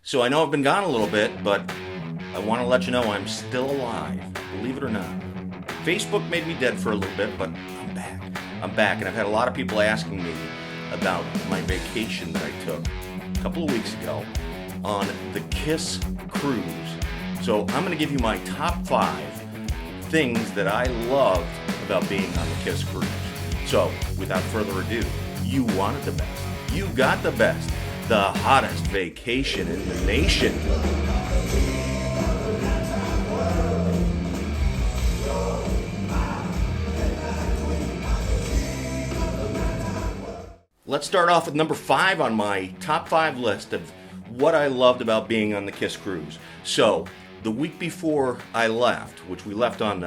So I know I've been gone a little bit, but I want to let you know I'm still alive, believe it or not. Facebook made me dead for a little bit, but I'm back. I'm back, and I've had a lot of people asking me about my vacation that I took a couple of weeks ago on the KISS Cruise. So I'm going to give you my top 5 things that I loved about being on the KISS Cruise. So without further ado, you wanted the best. You got the best. The hottest vacation in the nation. Let's start off with number 5 on my top 5 list of what I loved about being on the KISS Cruise. So, the week before I left, which we left on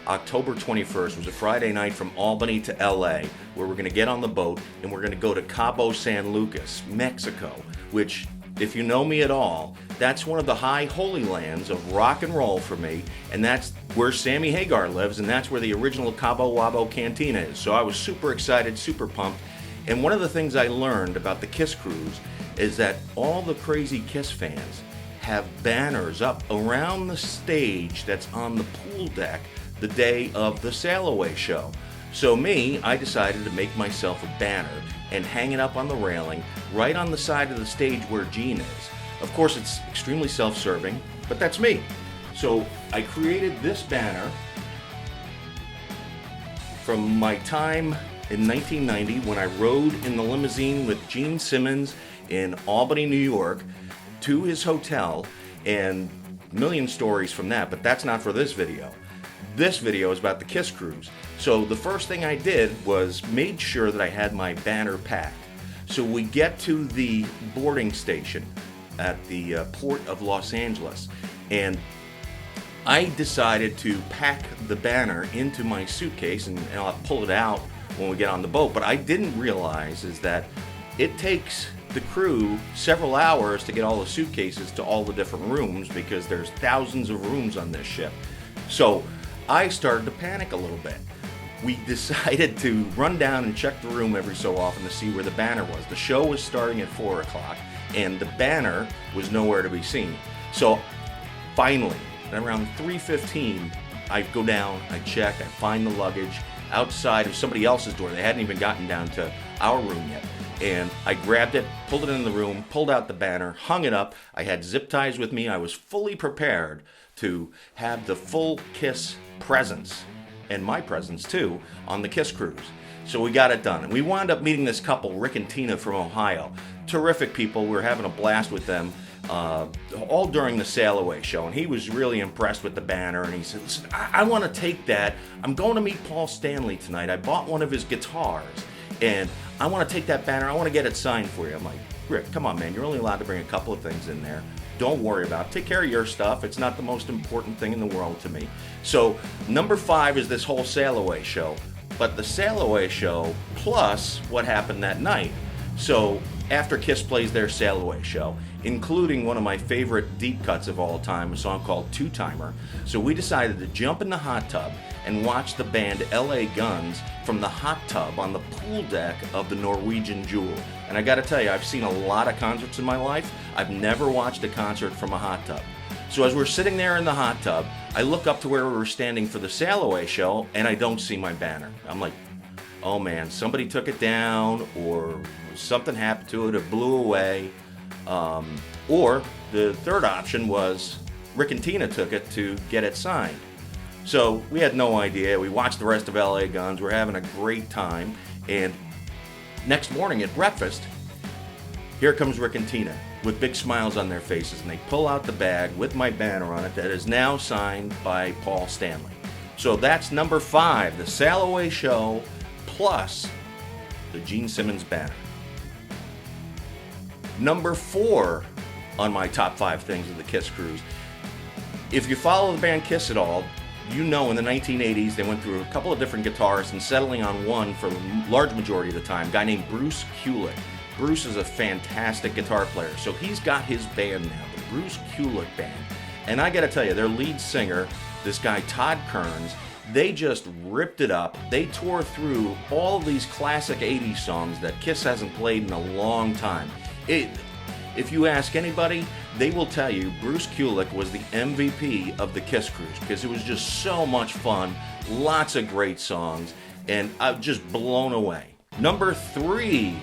October 21st, was a Friday night from Albany to LA, where we're going to get on the boat and we're going to go to Cabo San Lucas, Mexico, which, if you know me at all, that's one of the high holy lands of rock and roll for me, and that's where Sammy Hagar lives, and that's where the original Cabo Wabo Cantina is. So I was super excited, super pumped. And one of the things I learned about the KISS Cruise is that all the crazy KISS fans have banners up around the stage that's on the pool deck the day of the sail away show. So I decided to make myself a banner and hang it up on the railing right on the side of the stage where Gene is. Of course, it's extremely self-serving, but that's me. So I created this banner from my time in 1990 when I rode in the limousine with Gene Simmons in Albany, New York, to his hotel, and a million stories from that, but that's not for this video. This video is about the KISS Cruise. So the first thing I did was made sure that I had my banner packed. So we get to the boarding station at the port of Los Angeles, and I decided to pack the banner into my suitcase, and I'll pull it out when we get on the boat. But I didn't realize is that it takes the crew several hours to get all the suitcases to all the different rooms, because there's thousands of rooms on this ship. So I started to panic a little bit. We decided to run down and check the room every so often to see where the banner was. The show was starting at 4 o'clock and the banner was nowhere to be seen. So finally, at around 3:15, I go down, I check, I find the luggage outside of somebody else's door. They hadn't even gotten down to our room yet. And I grabbed it, pulled it in the room, pulled out the banner, hung it up. I had zip ties with me. I was fully prepared to have the full KISS presence, and my presence too, on the KISS Cruise. So we got it done. And we wound up meeting this couple, Rick and Tina from Ohio. Terrific people. We were having a blast with them all during the sail away show. And he was really impressed with the banner. And he said, listen, I want to take that. I'm going to meet Paul Stanley tonight. I bought one of his guitars, and I want to take that banner. I want to get it signed for you. I'm like, Rick, come on, man. You're only allowed to bring a couple of things in there. Don't worry about it. Take care of your stuff. It's not the most important thing in the world to me. So number 5 is this whole sail away show. But the sail away show plus what happened that night. So after KISS plays their sail away show, including one of my favorite deep cuts of all time, a song called Two Timer. So we decided to jump in the hot tub and watch the band LA Guns from the hot tub on the pool deck of the Norwegian Jewel. And I gotta tell you, I've seen a lot of concerts in my life. I've never watched a concert from a hot tub. So as we're sitting there in the hot tub, I look up to where we were standing for the sail away show, and I don't see my banner. I'm like, oh man, somebody took it down, or something happened to it, it blew away. Or the third option was Rick and Tina took it to get it signed. So we had no idea. We watched the rest of LA Guns. We're having a great time. And next morning at breakfast, here comes Rick and Tina with big smiles on their faces. And they pull out the bag with my banner on it that is now signed by Paul Stanley. So that's number 5, the sail away show plus the Gene Simmons banner. Number 4 on my top 5 things of the KISS Cruise. If you follow the band KISS at all, you know in the 1980s they went through a couple of different guitarists and settling on one for the large majority of the time, a guy named Bruce Kulick. Bruce is a fantastic guitar player, so he's got his band now, the Bruce Kulick Band. And I gotta tell you, their lead singer, this guy Todd Kearns, they just ripped it up. They tore through all of these classic 80s songs that KISS hasn't played in a long time. It if you ask anybody, they will tell you Bruce Kulick was the MVP of the KISS Cruise because it was just so much fun, lots of great songs, and I'm just blown away. Number 3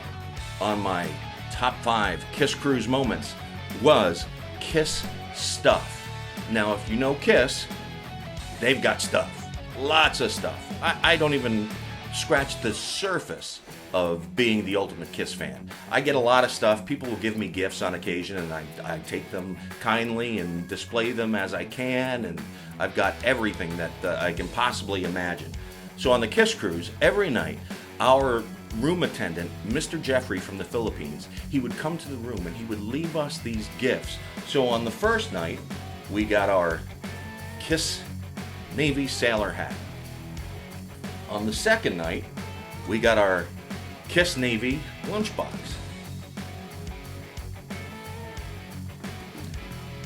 on my top 5 KISS Cruise moments was KISS stuff. Now, if you know KISS, they've got stuff, lots of stuff. I don't even scratch the surface of being the ultimate KISS fan. I get a lot of stuff. People will give me gifts on occasion, and I take them kindly and display them as I can, and I've got everything that I can possibly imagine. So on the KISS Cruise, every night, our room attendant, Mr. Jeffrey from the Philippines, he would come to the room and he would leave us these gifts. So on the first night, we got our KISS Navy sailor hat. On the second night, we got our KISS Navy lunchbox.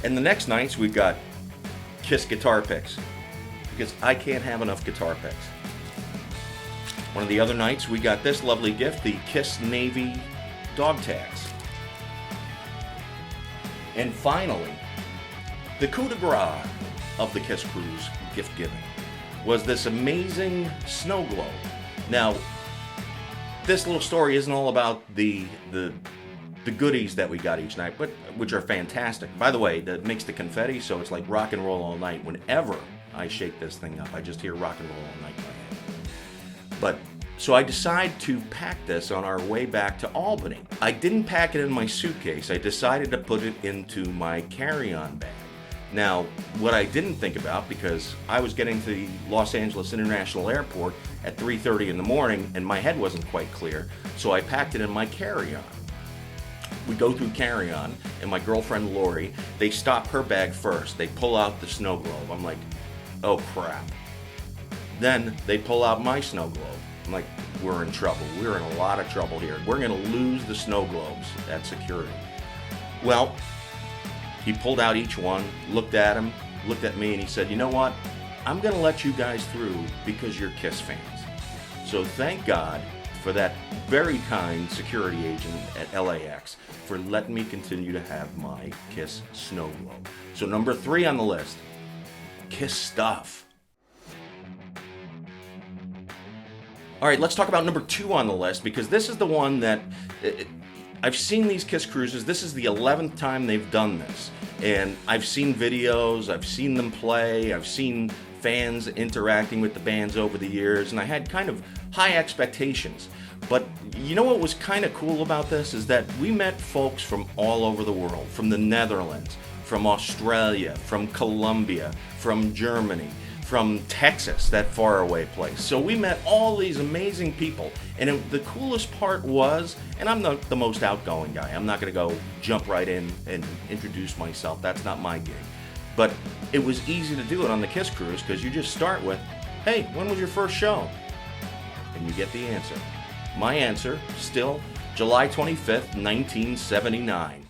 And the next nights, we've got KISS guitar picks, because I can't have enough guitar picks. One of the other nights, we got this lovely gift, the KISS Navy dog tags. And finally, the coup de grace of the KISS Cruise gift giving was this amazing snow globe. Now, this little story isn't all about the goodies that we got each night, but which are fantastic. By the way, that makes the confetti, so it's like rock and roll all night. Whenever I shake this thing up, I just hear rock and roll all night in my head. But so I decided to pack this on our way back to Albany. I didn't pack it in my suitcase. I decided to put it into my carry-on bag. Now, what I didn't think about, because I was getting to the Los Angeles International Airport at 3:30 in the morning and my head wasn't quite clear, so I packed it in my carry-on. We go through carry-on, and my girlfriend Lori, they stop her bag first. They pull out the snow globe. I'm like, oh crap. Then they pull out my snow globe. I'm like, we're in trouble. We're in a lot of trouble here. We're gonna lose the snow globes at security. Well, he pulled out each one, looked at him, looked at me, and he said, you know what? I'm going to let you guys through because you're KISS fans. So thank God for that very kind security agent at LAX for letting me continue to have my KISS snow globe. So number 3 on the list, KISS stuff. All right, let's talk about number 2 on the list, because this is the one that I've seen these KISS Cruises. This is the 11th time they've done this. And I've seen videos, I've seen them play, I've seen fans interacting with the bands over the years, and I had kind of high expectations. But you know what was kind of cool about this is that we met folks from all over the world, from the Netherlands, from Australia, from Colombia, from Germany, from Texas, that faraway place. So we met all these amazing people, and the coolest part was, and I'm not the most outgoing guy, I'm not gonna go jump right in and introduce myself, that's not my gig. But it was easy to do it on the KISS Cruise, because you just start with, hey, when was your first show? And you get the answer. My answer, still, July 25th, 1979.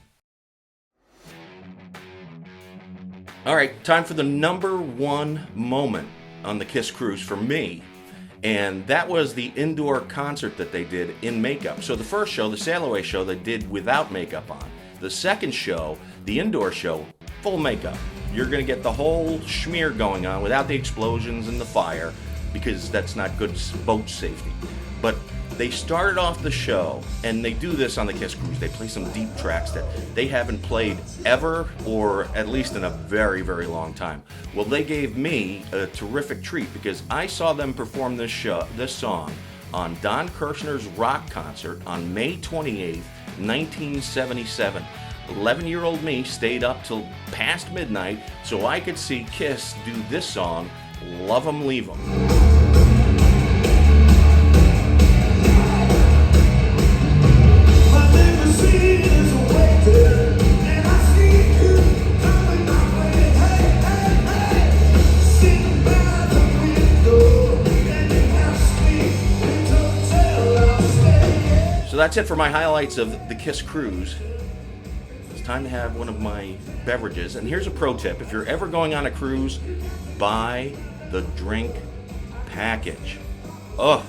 All right, time for the number 1 moment on the KISS Cruise for me, and that was the indoor concert that they did in makeup. So the first show, the Sail Away show, they did without makeup on. The second show, the indoor show, full makeup. You're gonna get the whole schmear going on without the explosions and the fire, because that's not good boat safety. But they started off the show, and they do this on the KISS Cruise. They play some deep tracks that they haven't played ever, or at least in a very, very long time. Well, they gave me a terrific treat, because I saw them perform this song on Don Kirshner's rock concert on May 28th, 1977. 11-year-old me stayed up till past midnight so I could see KISS do this song, Love 'Em Leave 'Em. So that's it for my highlights of the KISS Cruise. It's time to have one of my beverages. And here's a pro tip. If you're ever going on a cruise, buy the drink package. Oh,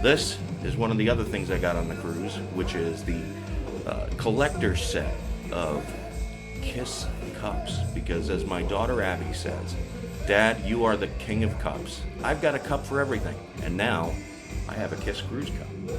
this is one of the other things I got on the cruise, which is the collector's set. of KISS cups, because as my daughter Abby says, Dad, you are the king of cups. I've got a cup for everything, and now I have a KISS Cruise cup.